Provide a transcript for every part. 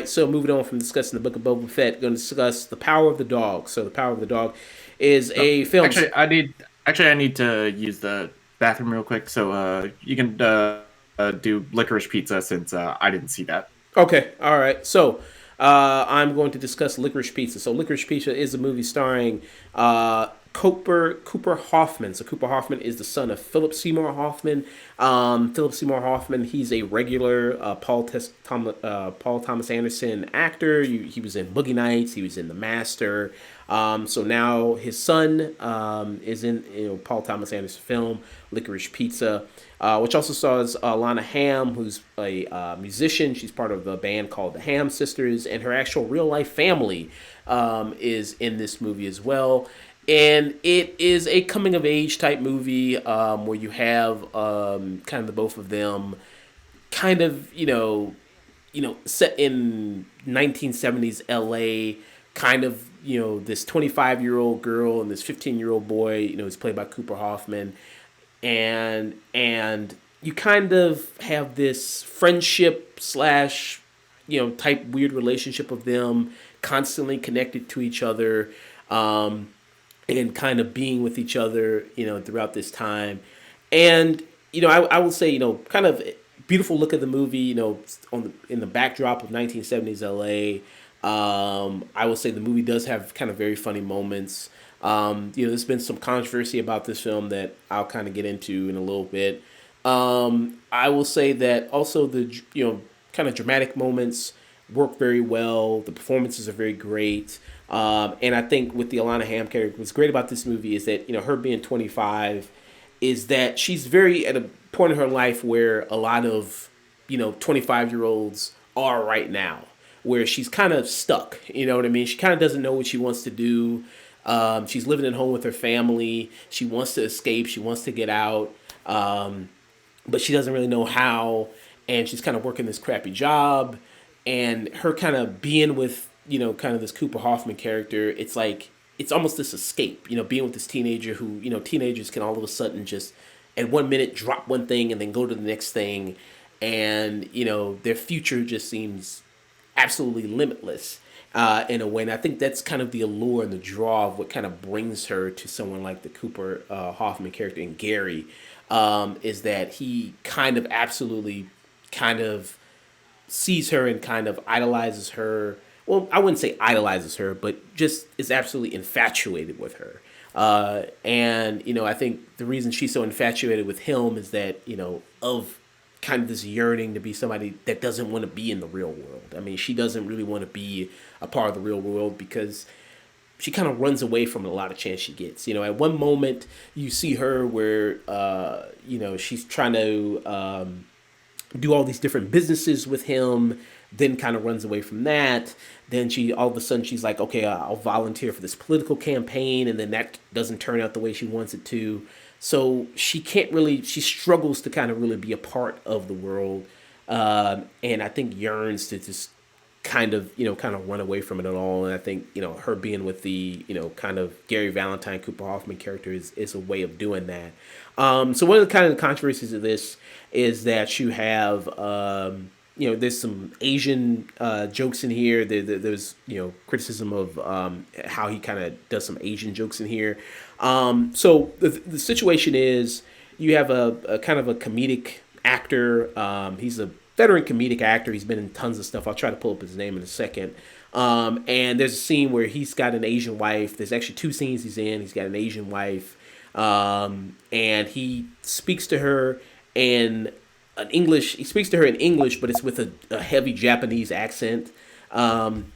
right, so moving on from discussing the Book of Boba Fett, going to discuss The Power of the Dog. So, The Power of the Dog is Oh, a film. I need to use the bathroom real quick. So you can do licorice pizza since I didn't see that. Okay, all right. So, I'm going to discuss Licorice Pizza. So, Licorice Pizza is a movie starring Cooper Hoffman. So, Cooper Hoffman is the son of Philip Seymour Hoffman. Philip Seymour Hoffman, he's a regular Paul Thomas Anderson actor. He was in Boogie Nights. He was in The Master. So now his son is in Paul Thomas Anderson film Licorice Pizza, which also stars Lana Ham, who's a musician. She's part of a band called the Ham Sisters, and her actual real life family is in this movie as well. And it is a coming of age type movie where you have kind of the both of them kind of set in 1970s LA, kind of this 25-year-old girl and this 15-year-old boy is played by Cooper Hoffman, and you kind of have this friendship slash type weird relationship of them constantly connected to each other, and kind of being with each other throughout this time. And I will say kind of beautiful look of the movie in the backdrop of 1970s LA. I will say the movie does have kind of very funny moments. There's been some controversy about this film that I'll kind of get into in a little bit. I will say that also the kind of dramatic moments work very well. The performances are very great. And I think with the Alana Ham character, what's great about this movie is that her being 25 is that she's very at a point in her life where a lot of 25-year-olds are right now, where she's kind of stuck. You know what I mean? She kind of doesn't know what she wants to do. She's living at home with her family. She wants to escape. She wants to get out, but she doesn't really know how. And she's kind of working this crappy job. And her kind of being with kind of this Cooper Hoffman character, it's like it's almost this escape. Being with this teenager who teenagers can all of a sudden just at 1 minute drop one thing and then go to the next thing, and their future just seems absolutely limitless in a way. And I think that's kind of the allure and the draw of what kind of brings her to someone like the Cooper Hoffman character in Gary, is that he kind of absolutely kind of sees her and kind of idolizes her. Well, I wouldn't say idolizes her, but just is absolutely infatuated with her. And I think the reason she's so infatuated with him is that of kind of this yearning to be somebody that doesn't want to be in the real world. I mean, she doesn't really want to be a part of the real world because she kind of runs away from a lot of chance she gets. At one moment you see her where she's trying to do all these different businesses with him, then kind of runs away from that. Then she all of a sudden she's like, okay, I'll volunteer for this political campaign, and then that doesn't turn out the way she wants it to. So she can't really, she struggles to kind of really be a part of the world, and I think yearns to just kind of run away from it at all. And I think her being with the kind of Gary Valentine Cooper Hoffman character is a way of doing that. So one of the kind of controversies of this is that you have there's some Asian jokes in here. There's criticism of how he kind of does some Asian jokes in here. So the situation is you have a kind of a comedic actor. He's a veteran comedic actor. He's been in tons of stuff. I'll try to pull up his name in a second. And there's a scene where he's got an Asian wife. There's actually two scenes he's in. He's got an Asian wife, and he speaks to her in an English. He speaks to her in English, but it's with a heavy Japanese accent. And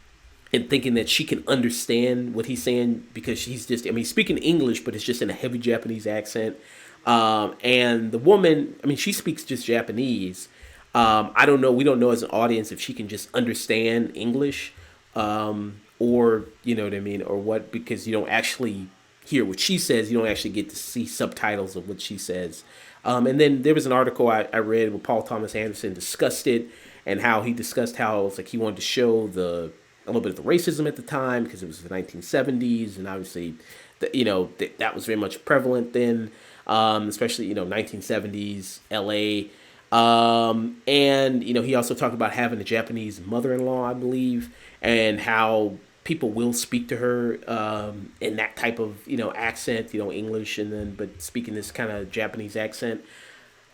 thinking that she can understand what he's saying because she's just, I mean, speaking English, but it's just in a heavy Japanese accent. And the woman, I mean, she speaks just Japanese. I don't know. We don't know as an audience if she can just understand English, or you know what I mean, or what, because you don't actually hear what she says. You don't actually get to see subtitles of what she says. And then there was an article I read where Paul Thomas Anderson discussed it, and how he discussed how it's like he wanted to show a little bit of the racism at the time because it was the 1970s, and obviously, that was very much prevalent then, especially 1970s LA. And he also talked about having a Japanese mother-in-law, I believe, and how people will speak to her in that type of accent, English, and then but speaking this kind of Japanese accent.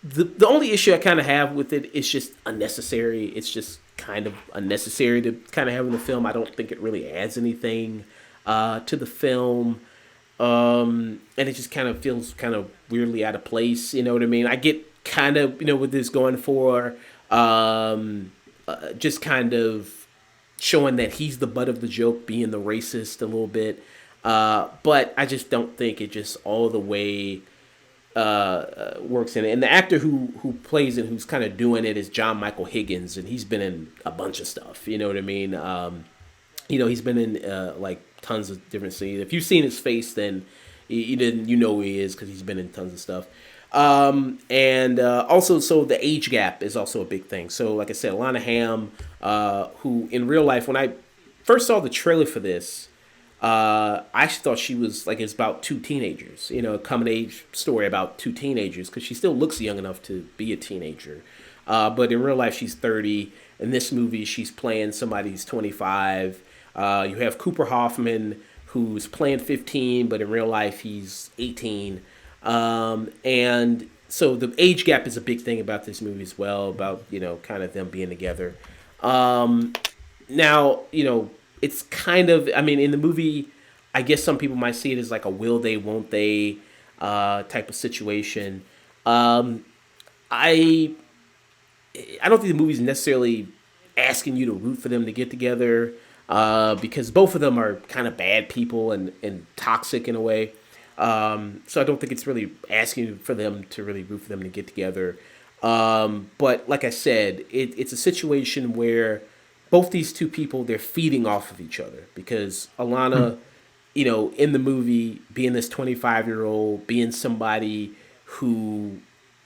The only issue I kind of have with it is just unnecessary. It's just kind of unnecessary to kind of have in the film. I don't think it really adds anything to the film. And it just kind of feels kind of weirdly out of place. You know what I mean? I get kind of with this going for just kind of showing that he's the butt of the joke, being the racist a little bit. But I just don't think it just all the way works in it. And the actor who plays it, who's kind of doing it, is John Michael Higgins, and he's been in a bunch of stuff. You know what I mean? He's been in like tons of different scenes. If you've seen his face, then you didn't, who he is because he's been in tons of stuff. And also, so the age gap is also a big thing. So, like I said, Alana Hamm, who in real life, when I first saw the trailer for this, I actually thought she was like it's about two teenagers, a coming age story about two teenagers because she still looks young enough to be a teenager. But in real life, she's 30. In this movie, she's playing somebody who's 25. You have Cooper Hoffman, who's playing 15, but in real life, he's 18. And so the age gap is a big thing about this movie as well, about, kind of them being together. Now, it's kind of, I mean, in the movie, I guess some people might see it as like a will they, won't they type of situation. I I don't think the movie's necessarily asking you to root for them to get together because both of them are kind of bad people and toxic in a way. So I don't think it's really asking for them to really root for them to get together. But like I said, it's a situation where both these two people, they're feeding off of each other because Alana, in the movie, being this 25-year-old, being somebody who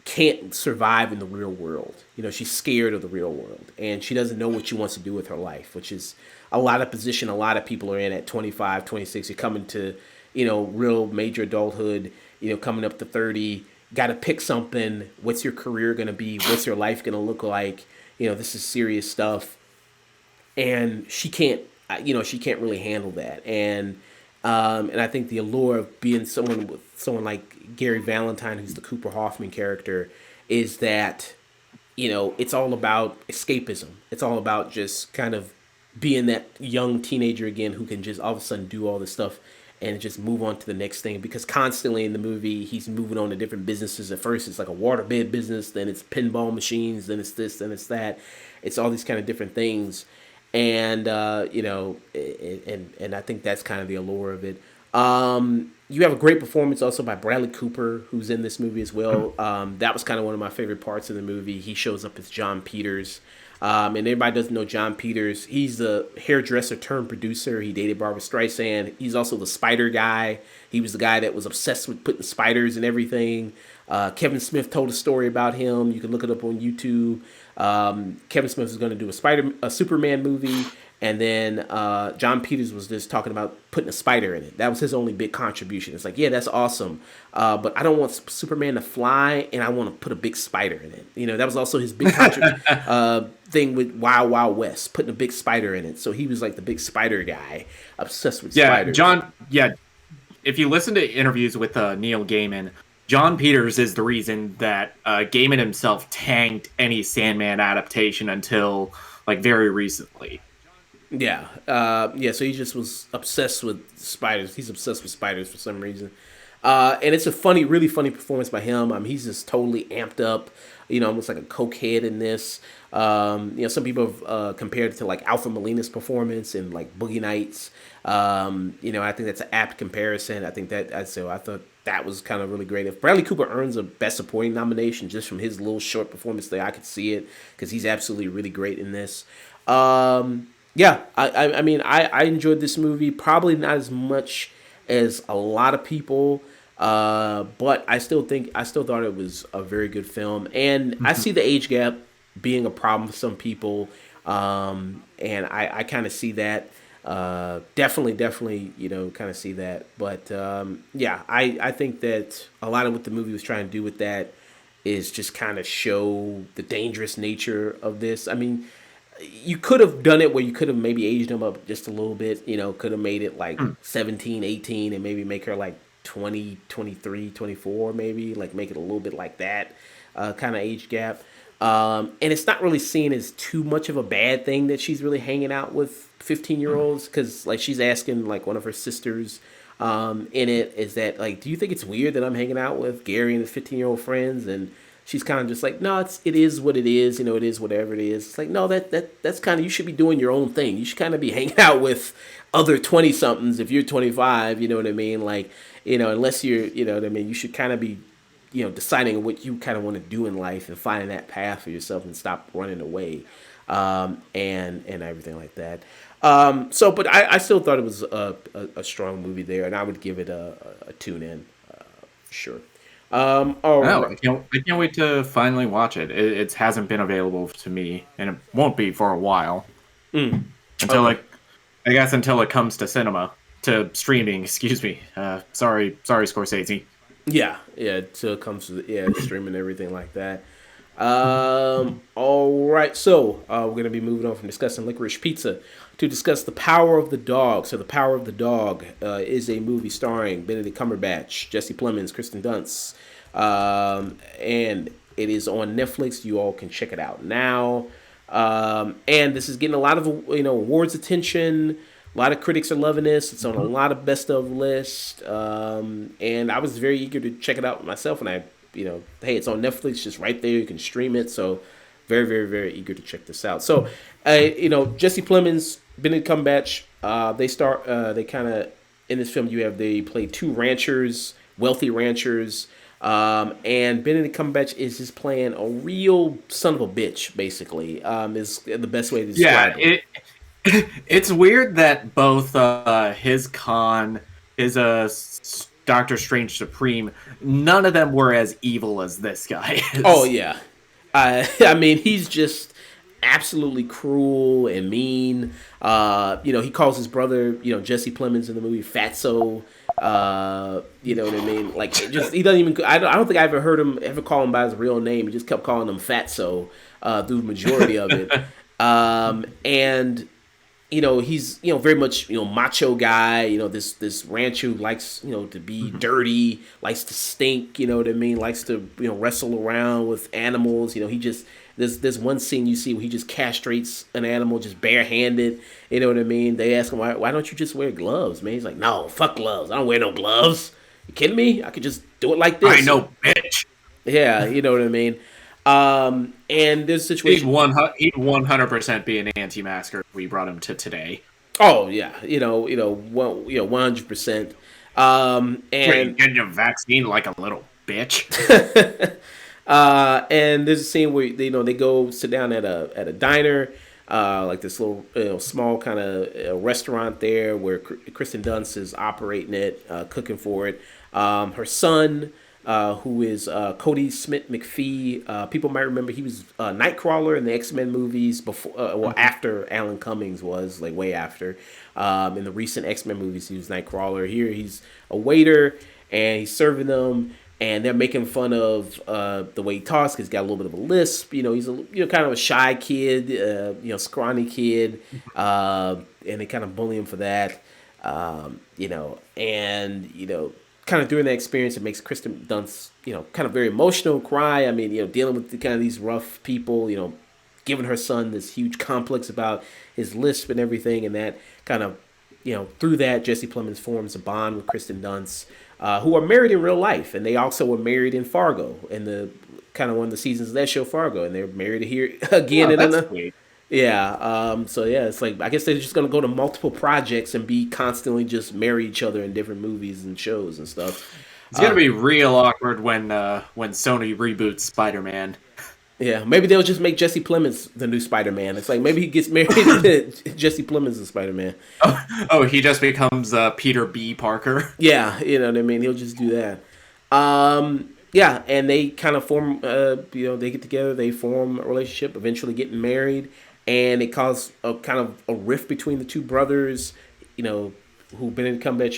can't survive in the real world. She's scared of the real world and she doesn't know what she wants to do with her life, which is a lot of position a lot of people are in at 25, 26. You're coming to, real major adulthood, coming up to 30, got to pick something. What's your career going to be? What's your life going to look like? This is serious stuff. And she can't really handle that. And I think the allure of being someone like Gary Valentine, who's the Cooper Hoffman character, is that it's all about escapism. It's all about just kind of being that young teenager again who can just all of a sudden do all this stuff and just move on to the next thing. Because constantly in the movie, he's moving on to different businesses. At first, it's like a waterbed business, then it's pinball machines, then it's this, then it's that. It's all these kind of different things. And and I think that's kind of the allure of it. You have a great performance also by Bradley Cooper, who's in this movie as well. That was kind of one of my favorite parts of the movie. He shows up as John Peters, and everybody doesn't know John Peters. He's the hairdresser turned producer. He dated Barbara Streisand. He's also the spider guy. He was the guy that was obsessed with putting spiders and everything. Kevin Smith told a story about him. You can look it up on YouTube. Kevin Smith is going to do a Superman movie, and then John Peters was just talking about putting a spider in it. That was his only big contribution. It's like, yeah, that's awesome, but I don't want Superman to fly, and I want to put a big spider in it. That was also his big thing with Wild Wild West, putting a big spider in it. So he was like the big spider guy, obsessed with spiders. John. Yeah, if you listen to interviews with Neil Gaiman, John Peters is the reason that Gaiman himself tanked any Sandman adaptation until like very recently. Yeah, so he just was obsessed with spiders. He's obsessed with spiders for some reason. And it's a really funny performance by him. He's just totally amped up, almost like a cokehead in this. Some people have compared it to like Alfred Molina's performance in like Boogie Nights. I think that's an apt comparison. I thought that was kind of really great. If Bradley Cooper earns a Best Supporting nomination just from his little short performance there, I could see it because he's absolutely really great in this. I mean, I enjoyed this movie, probably not as much as a lot of people, but I still thought it was a very good film. And I see the age gap being a problem for some people, and I kind of see that. Definitely, kind of see that. But I think that a lot of what the movie was trying to do with that is just kind of show the dangerous nature of this. I mean, you could have done it where you could have maybe aged him up just a little bit, could have made it like Hmm. 17, 18, and maybe make her like 20, 23, 24, maybe like make it a little bit like that kind of age gap. And it's not really seen as too much of a bad thing that she's really hanging out with 15-year-olds, because like she's asking like one of her sisters in it, is that like, do you think it's weird that I'm hanging out with Gary and his 15-year-old friends? And she's kind of just like, no, it is what it is, it is whatever it is. It's like, no, that's kind of, you should be doing your own thing. You should kind of be hanging out with other 20 somethings if you're 25, you know what I mean? Like, unless you're, what I mean, you should kind of be, deciding what you kind of want to do in life and finding that path for yourself and stop running away, and everything like that. But I still thought it was a strong movie there, and I would give it a tune in, for sure. All No, right. I can't wait to finally watch it. It hasn't been available to me, and it won't be for a while. Until Okay. like, I guess until it comes to cinema, to streaming. Excuse me. Sorry, Scorsese. Yeah, yeah. Till it comes to streaming and everything like that. All right. So we're gonna be moving on from discussing Licorice Pizza to discuss The Power of the Dog. So The Power of the Dog is a movie starring Benedict Cumberbatch, Jesse Plemons, Kristen Dunst, and it is on Netflix. You all can check it out now. And this is getting a lot of awards attention. A lot of critics are loving this. It's on a lot of best of lists, and I was very eager to check it out myself. And hey, it's on Netflix, just right there. You can stream it. So, very, very, very eager to check this out. So, Jesse Plemons, Benedict Cumberbatch, they kind of in this film they play two ranchers, wealthy ranchers, and Benedict Cumberbatch is just playing a real son of a bitch, basically. Is the best way to Yeah, describe him. it's weird that both his Doctor Strange Supreme, none of them were as evil as this guy Oh is. yeah, I mean he's just absolutely cruel and mean. He calls his brother, Jesse Plemons in the movie Fatso. You know what I mean? Like he doesn't even. I don't think I ever heard him ever call him by his real name. He just kept calling him Fatso through the majority of it. And he's very much macho guy. This rancher who likes to be dirty, likes to stink. You know what I mean? Likes to wrestle around with animals. He just there's one scene you see where he just castrates an animal just barehanded. You know what I mean? They ask him why don't you just wear gloves, man? He's like, no, fuck gloves. I don't wear no gloves. You kidding me? I could just do it like I this. know, bitch. Yeah, you know what I mean. And there's a He'd situation. he'd 100% be an anti-masker if we brought him to today. Oh yeah, 100%. Wait, And getting your vaccine like a little bitch. and there's a scene where they go sit down at a diner, like this little small kind of restaurant there where Kristen Dunst is operating it, cooking for it. Her son, who is Cody Smith McPhee. People might remember he was Nightcrawler in the X-Men movies before, after Alan Cummings was, like way after. In the recent X-Men movies, he was Nightcrawler. Here, he's a waiter and he's serving them, and they're making fun of the way he talks because he's got a little bit of a lisp. He's a kind of a shy kid, scrawny kid, and they kind of bully him for that. And kind of during that experience, it makes Kristen Dunst, kind of very emotional, cry. I mean, dealing with kind of these rough people, giving her son this huge complex about his lisp and everything, and that kind of, through that, Jesse Plemons forms a bond with Kristen Dunst, who are married in real life, and they also were married in Fargo, in the kind of one of the seasons of that show, Fargo, and they're married here again Oh, in that's another. sweet. Yeah. So yeah, it's like I guess they're just gonna go to multiple projects and be constantly just marry each other in different movies and shows and stuff. It's gonna be real awkward when Sony reboots Spider-Man. Yeah, maybe they'll just make Jesse Plemons the new Spider-Man. It's like maybe he gets married to Jesse Plemons the Spider-Man. Oh, he just becomes Peter B. Parker. Yeah, you know what I mean. He'll just do that. Yeah, and they kind of form. They get together, they form a relationship, eventually getting married, and it causes a kind of a rift between the two brothers. Who Benedict Cumberbatch,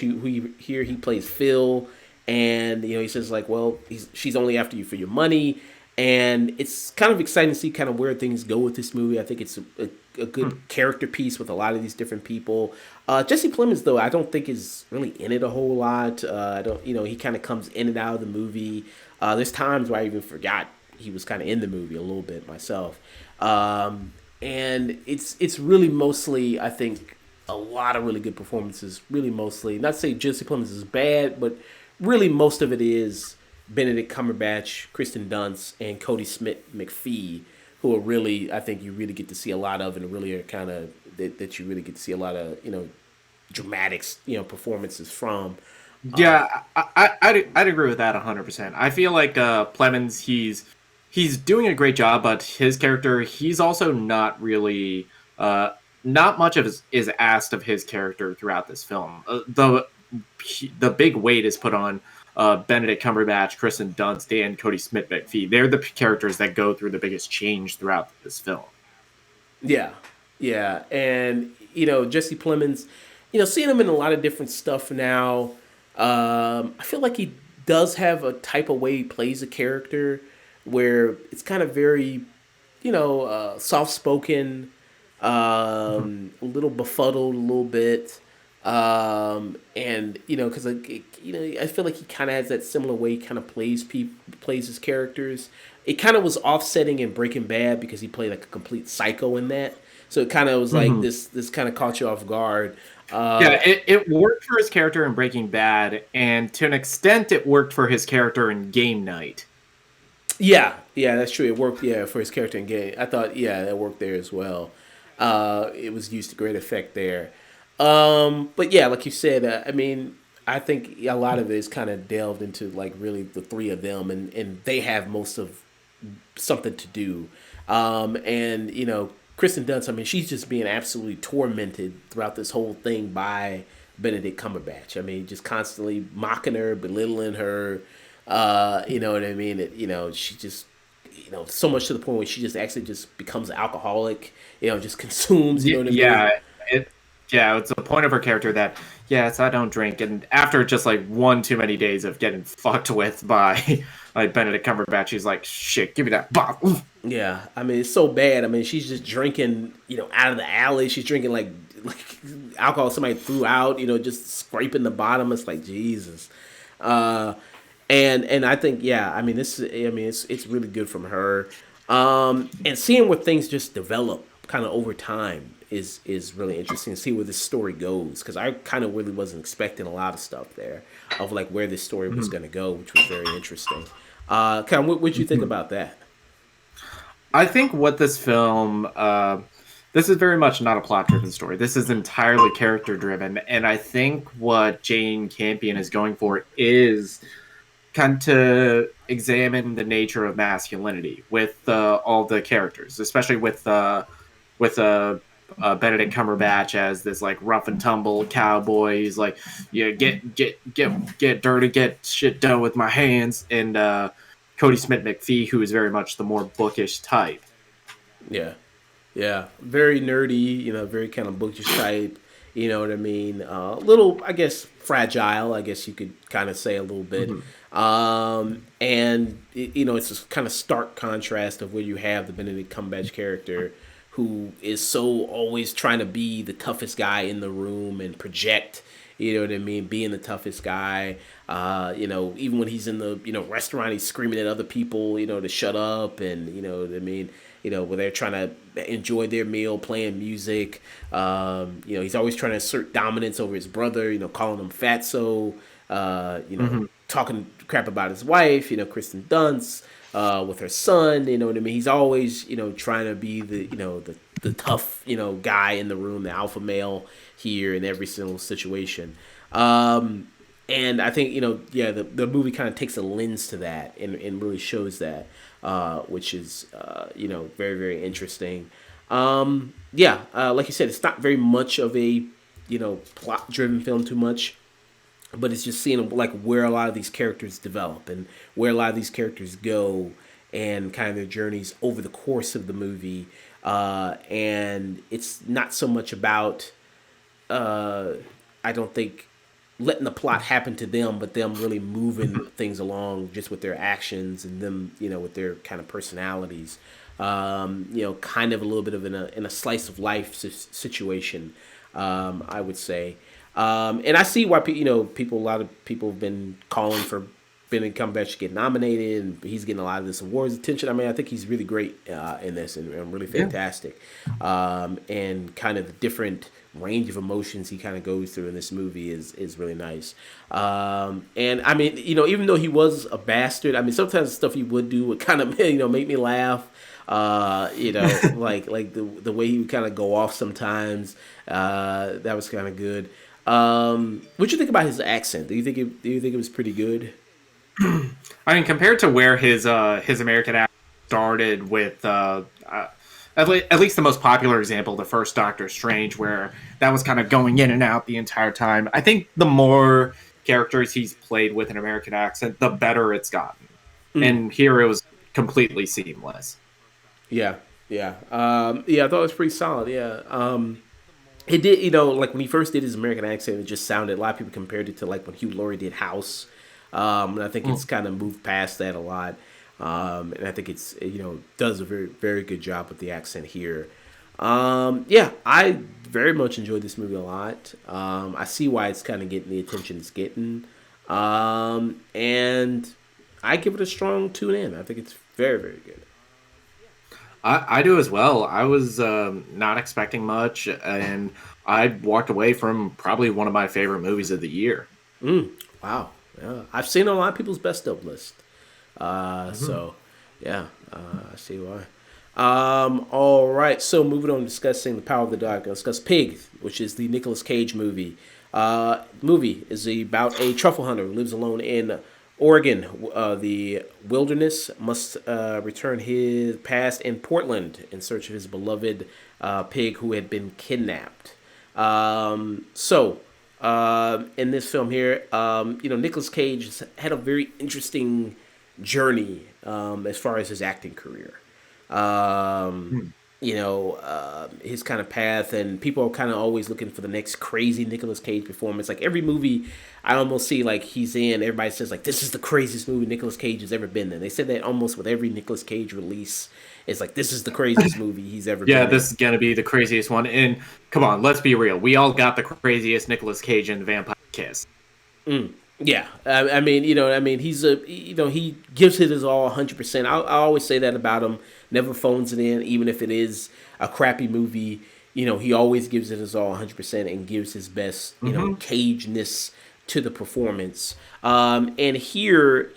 he plays Phil, and he says like, well, she's only after you for your money, and it's kind of exciting to see kind of where things go with this movie. I think it's a good character piece with a lot of these different people. Jesse Plemons, though, I don't think is really in it a whole lot. I don't, he kind of comes in and out of the movie. There's times where I even forgot he was kind of in the movie a little bit myself. And it's really mostly, I think, a lot of really good performances. Really, mostly, not to say Jesse Plemons is bad, but really most of it is Benedict Cumberbatch, Kristen Dunst, and Cody Smith McPhee, who are really, I think, you really get to see a lot of, and really are kind of that you really get to see a lot of dramatics performances from. Yeah, I'd agree with that 100%. I feel like Plemons, he's doing a great job, but his character, he's also not really not much of is asked of his character throughout this film. The big weight is put on Benedict Cumberbatch, Kristen Dunst, and Cody Smith McPhee. They're the characters that go through the biggest change throughout this film. Yeah, yeah, and Jesse Plemons, seeing him in a lot of different stuff now. I feel like he does have a type of way he plays a character where it's kind of very, soft spoken, a little befuddled, a little bit, and because I feel like he kind of has that similar way he kind of plays his characters. It kind of was offsetting in Breaking Bad because he played like a complete psycho in that. So it kind of was like this kind of caught you off guard. Yeah, it worked for his character in Breaking Bad, and to an extent, it worked for his character in Game Night. Yeah, yeah, that's true. It worked, yeah, for his character in game. I thought, yeah, that worked there as well. It was used to great effect there. But yeah, like you said, I mean, I think a lot of it is kind of delved into like really the three of them, and they have most of something to do. And Kristen Dunst, I mean, she's just being absolutely tormented throughout this whole thing by Benedict Cumberbatch. I mean, just constantly mocking her, belittling her. You know what I mean? She just, so much to the point where she just actually just becomes an alcoholic. Just consumes. You know what I mean? Yeah, it's a point of her character that yes, I don't drink, and after just like one too many days of getting fucked with by like Benedict Cumberbatch, she's like, shit, give me that bottle. Yeah, I mean it's so bad. I mean she's just drinking, out of the alley. She's drinking like alcohol somebody threw out. Just scraping the bottom. It's like Jesus. Uh, and I think yeah, I mean it's really good from her. And seeing where things just develop kind of over time is really interesting to see where this story goes because I kind of really wasn't expecting a lot of stuff there of like where this story was going to go, which was very interesting. Kind of what did you think about that? I think what this film, this is very much not a plot-driven story. This is entirely character-driven, and I think what Jane Campion is going for is kind of to examine the nature of masculinity with all the characters, especially with Benedict Cumberbatch as this like rough and tumble cowboy. He's like, yeah, get dirty, get shit done with my hands, and Cody Smith McPhee, who is very much the more bookish type. Yeah, yeah, very nerdy, very kind of bookish type. You know what I mean? A little, I guess, fragile. I guess you could kind of say a little bit. And it's this kind of stark contrast of where you have the Benedict Cumberbatch character, who is so always trying to be the toughest guy in the room and project. You know what I mean? Being the toughest guy. Even when he's in the restaurant, he's screaming at other people, to shut up, and you know what I mean. Where they're trying to enjoy their meal, playing music. He's always trying to assert dominance over his brother. Calling him fatso. Talking crap about his wife. Kristen Dunst. With her son, you know what I mean. He's always, trying to be the tough, guy in the room, the alpha male here in every single situation. And I think, yeah, the movie kind of takes a lens to that and really shows that, which is, very, very interesting. Like you said, it's not very much of a, plot-driven film too much, but it's just seeing like where a lot of these characters develop and where a lot of these characters go and kind of their journeys over the course of the movie. And it's not so much about, I don't think, letting the plot happen to them, but them really moving things along just with their actions and them, with their kind of personalities. Kind of a little bit of in a slice of life situation, I would say. And I see why people, a lot of people have been calling for Benedict Cumberbatch to get nominated, and he's getting a lot of this awards attention. I mean, I think he's really great in this and really Yeah. fantastic. And kind of the different range of emotions he kind of goes through in this movie is really nice. And I mean, even though he was a bastard, I mean, sometimes the stuff he would do would kind of make me laugh. Like the way he would kind of go off sometimes. That was kind of good. What you think about his accent? Do you think it was pretty good? I mean, compared to where his American accent started with at least the most popular example, the first Doctor Strange, where that was kind of going in and out the entire time. I think the more characters he's played with an American accent, the better it's gotten. And here it was completely seamless. Yeah, yeah, yeah. I thought it was pretty solid. Yeah, it did. Like when he first did his American accent, it just sounded. A lot of people compared it to like when Hugh Laurie did House, and I think it's kind of moved past that a lot. And I think it's does a very very good job with the accent here. Yeah, I very much enjoyed this movie a lot. I see why it's kind of getting the attention it's getting, and I give it a strong tune in. I think it's very very good. I do as well. I was not expecting much, and I walked away from probably one of my favorite movies of the year. Wow. Yeah. I've seen a lot of people's best of list. So, yeah, I see why. All right. So, moving on, discussing The Power of the Dog. Let's discuss Pig, which is the Nicolas Cage movie. Movie is about a truffle hunter who lives alone in Oregon. The wilderness must return his past in Portland in search of his beloved pig who had been kidnapped. In this film here, Nicolas Cage has had a very interesting journey as far as his acting career. Um, his kind of path, and people are kind of always looking for the next crazy Nicolas Cage performance. Like every movie, I almost see like he's in. Everybody says like this is the craziest movie Nicolas Cage has ever been in. They said that almost with every Nicolas Cage release. It's like this is the craziest movie he's ever Yeah, been in. this is gonna be the craziest one. And come on, let's be real. We all got the craziest Nicolas Cage in Vampire Kiss. Yeah, I mean, he's he gives it his all 100%. I always say that about him. Never phones it in, even if it is a crappy movie. He always gives it his all 100% and gives his best, cageness to the performance. And here,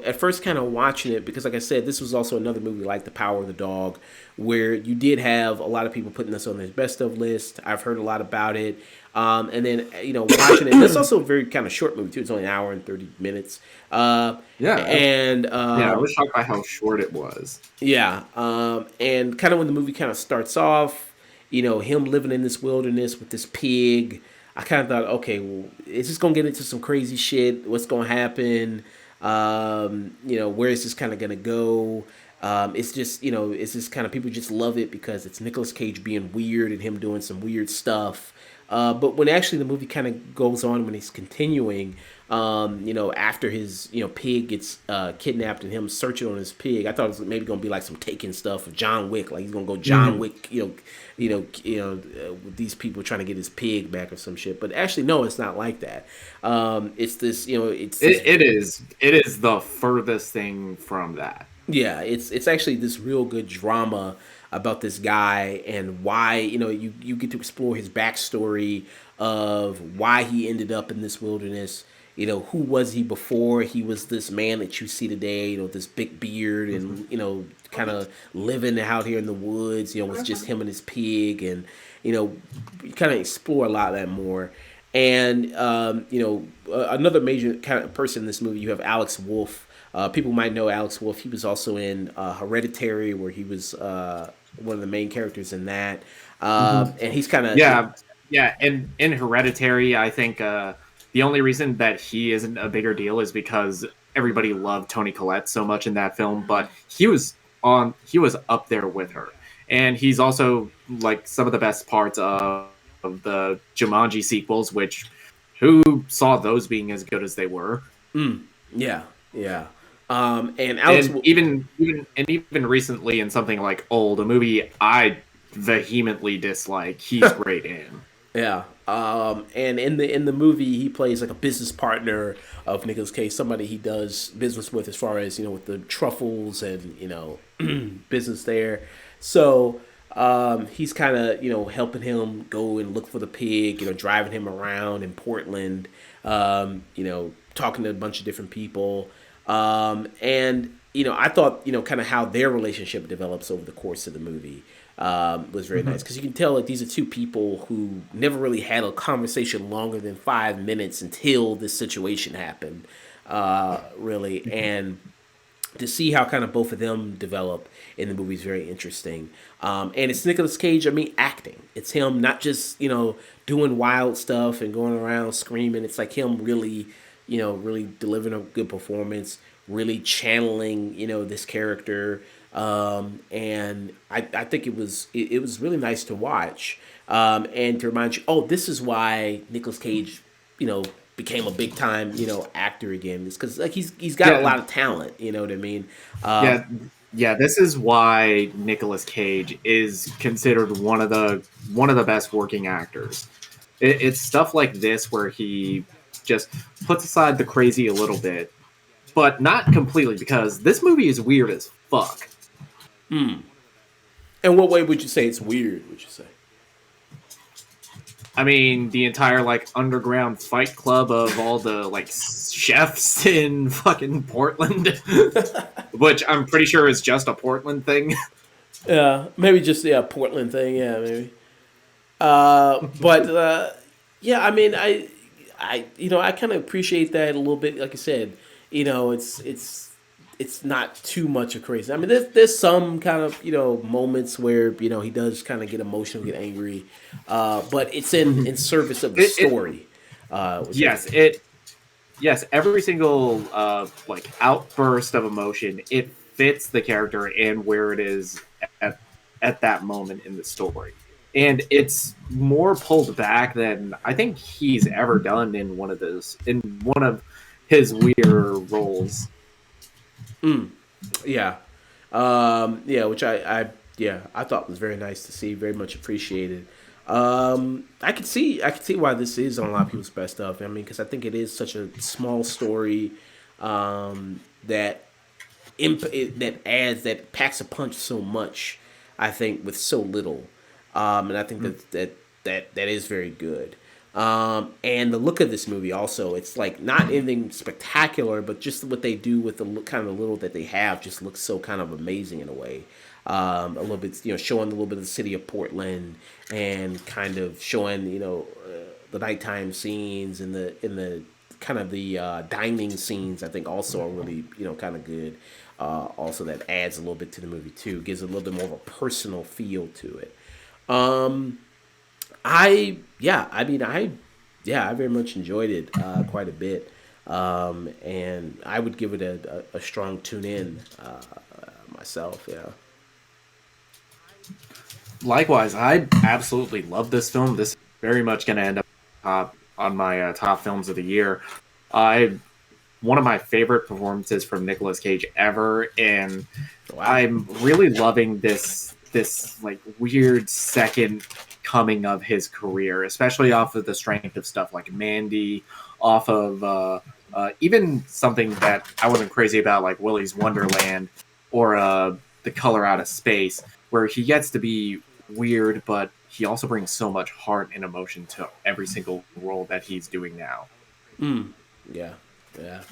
at first kind of watching it, because like I said, this was also another movie like The Power of the Dog, where you did have a lot of people putting this on their best of list. I've heard a lot about it. And then, watching it, that's also a very kind of short movie too. It's only an hour and 30 minutes. Yeah, And yeah. I was shocked by how short it was. yeah, and kind of when the movie kind of starts off, him living in this wilderness with this pig. I kind of thought, okay, well, is this gonna get into some crazy shit? What's gonna happen? Where is this kind of gonna go? It's just, it's just kind of people just love it because it's Nicolas Cage being weird and him doing some weird stuff. But when actually the movie kind of goes on when he's continuing, after his pig gets kidnapped and him searching on his pig, I thought it was maybe gonna be like some Taken stuff of John Wick, like he's gonna go John Wick, with these people trying to get his pig back or some shit. But actually, no, it's not like that. It's this, it's this, It is the furthest thing from that. yeah, it's actually this real good drama about this guy and why you get to explore his backstory of why he ended up in this wilderness. Who was he before he was this man that you see today? This big beard and kind of living out here in the woods. With just him and his pig, and you kind of explore a lot of that more. And another major kind of person in this movie, you have Alex Wolff. People might know Alex Wolff. He was also in Hereditary, where he was one of the main characters in that. And he's kind of Yeah, and in Hereditary, I think the only reason that he isn't a bigger deal is because everybody loved Toni Collette so much in that film, but he was up there with her. And he's also like some of the best parts of the Jumanji sequels, which who saw those being as good as they were. Yeah, yeah. And Alex, And even recently in something like Old, a movie I vehemently dislike, he's great in. yeah. And in the movie, he plays like a business partner of Nicolas Cage, somebody he does business with, as far as with the truffles and business there. So he's kind of helping him go and look for the pig, driving him around in Portland, talking to a bunch of different people, and I thought kind of how their relationship develops over the course of the movie was very nice, because you can tell like these are two people who never really had a conversation longer than 5 minutes until this situation happened, really, and to see how kind of both of them develop in the movie is very interesting. And it's Nicolas Cage, I mean, acting. It's him not just, doing wild stuff and going around screaming. It's like him really, really delivering a good performance, really channeling, this character. And I think it was really nice to watch. And to remind you, oh, this is why Nicolas Cage, you know, became a big time, actor again. It's because like he's got a Yeah, lot of talent. You know what I mean? yeah, yeah. This is why Nicolas Cage is considered one of the best working actors. It's stuff like this where he just puts aside the crazy a little bit, but not completely, because this movie is weird as fuck. In what way would you say it's weird? Would you say? I mean, the entire like underground fight club of all the like chefs in fucking Portland, which I'm pretty sure is just a Portland thing. Yeah, maybe just Portland thing. Yeah, maybe. But yeah, I mean, I kind of appreciate that a little bit. Like I said, it's not too much of crazy. I mean, there's some kind of moments where he does kind of get emotional, get angry, but it's in service of the It story, which I yes, think. every single like outburst of emotion, it fits the character and where it is at at that moment in the story. And it's more pulled back than I think he's ever done in one of his weirder roles. Yeah, yeah, which I thought was very nice to see, very much appreciated. I could see why this is on a lot of people's best stuff. I mean, because I think it is such a small story, that that packs a punch so much. I think with so little, and I think that is very good. And the look of this movie also, it's like not anything spectacular, but just what they do with the kind of little that they have just looks so kind of amazing in a way. A little bit, showing a little bit of the city of Portland, and kind of showing, the nighttime scenes and the kind of the dining scenes. I think also are really, kind of good. Also, that adds a little bit to the movie too, gives a little bit more of a personal feel to it. I mean, I very much enjoyed it quite a bit, and I would give it a strong tune in myself. Yeah. Likewise, I absolutely love this film. This is very much going to end up top on my top films of the year. I One of my favorite performances from Nicolas Cage ever, and Wow. I'm really loving this like weird second coming of his career, especially off of the strength of stuff like Mandy, off of even something that I wasn't crazy about, like Willy's Wonderland or The Color Out of Space, where he gets to be weird, but he also brings so much heart and emotion to every single role that he's doing now. Yeah. Yeah.